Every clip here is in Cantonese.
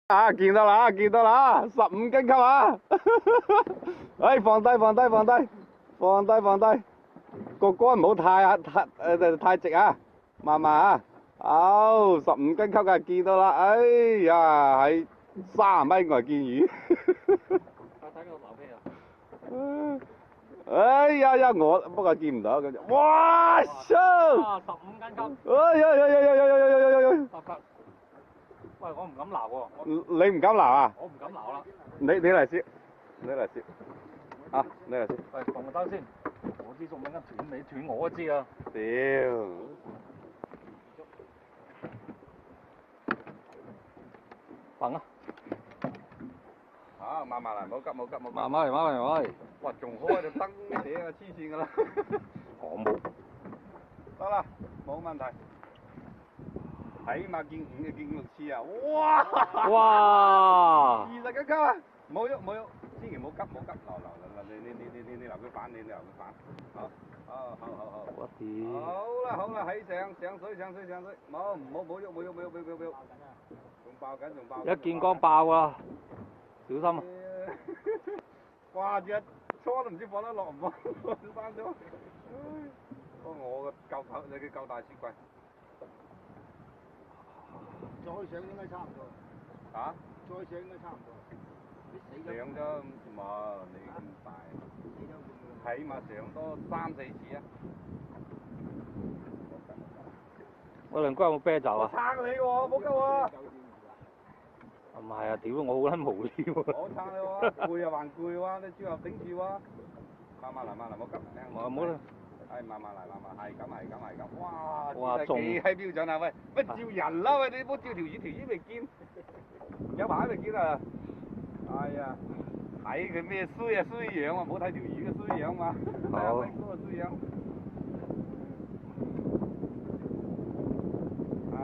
啊，見到啦，見到啦，15斤級啊！哎，放低，放低，放低，放低，放低，個杆唔好太直啊，慢慢啊。好，15斤級嘅見到啦，哎呀，喺30米外見魚。睇個流飛啊！哎呀，我不過見唔到咁。哇！啊，15斤級。哎呀！喂，我唔敢撈喎。你唔敢撈啊？我唔敢撈啦。你嚟先，你嚟先。啊，你嚟先。喂，放個燈先。我知仲點解斷你斷我都知啊。屌！放啊！啊，慢慢嚟，冇急冇急冇急。慢慢嚟，慢慢嚟。哇，仲開就燈咩嘢啊？黐線㗎啦！我冇。得啦，冇問題。起碼見5見6次啊！哇！哇！20斤級啊！冇喐冇喐，千祈唔好急冇急，你留佢反，你留佢反。好。我屌！好啦，起上水，冇喐，仲爆緊。一見光爆啊！小心啊！掛住一初都唔知放得落唔放翻咗。不過我個夠頭，你嘅夠大雪櫃。再上應該差唔多。嚇？再上應該差唔多。上咗冇你咁大，起碼上多3、4次啊！我鄰居有冇啤酒啊？撐你喎，冇救啊！唔係啊，屌我好撚無聊啊！我撐你喎，攰啊還攰喎，你最後頂住喎。慢慢嚟，冇急。冇啦。係慢慢嚟，係咁。哇！仲幾閪標準啊！喂，照人啦喂，你唔好照條魚未見，有排未見啊！哎呀，睇佢咩衰樣啊！唔好睇條魚嘅衰樣嘛。好。嗰個衰樣。啊，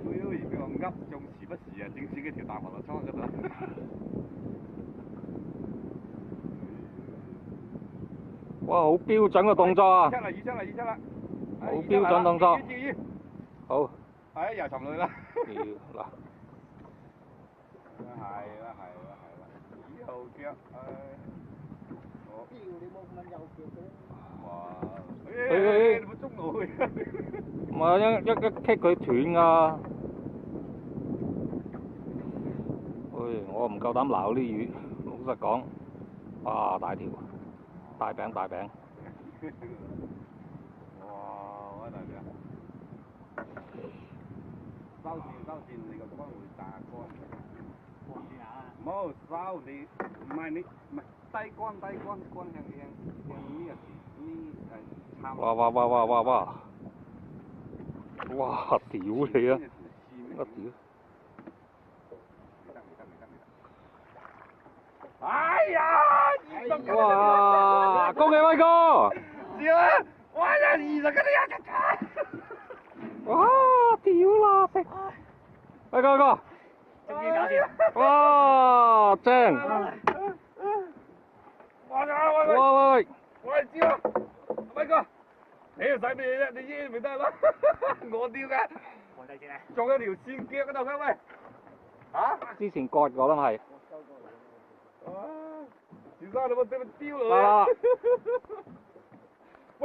衰到而俾我噏，仲時不時啊，整死嗰條大黃立倉嗰度。哇！好標準嘅動作啊！魚出啦！好標準動作。好。係又沉落去啦。嗱。係啦，以後腳，我。標你冇咁右腳嘅。哇！你冇捉我去。唔係一棘佢斷㗎。我唔夠膽撈啲魚，老實講。哇！大條。大餅。哇！好大條。收線，你個杆會炸杆。唔好收你，唔係低杆向呢個差。哇！哇！屌你啊！我屌！哎呀！哇！恭喜威哥！屌啊！哇呀！20斤哇！屌啦食！威哥！終於搞掂！哇！正！喂，知啊！威哥，你又使咩嘢啫？你耶咪得咯！我屌㗎！放低先啊！仲有條線腳嗰度嘅喂！嚇？之前割過啦係。小生你冇點丟落去？喂，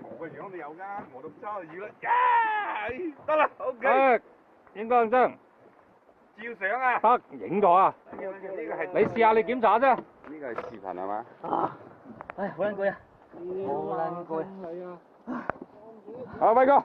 我個樣你有㗎，我都揸魚啦，得啦 ，OK。影張張。照相啊？得，影咗啊。呢個係你試下你檢查啫。呢個係視頻係嘛？唉，好撚攰啊！好撚攰。啊，威哥。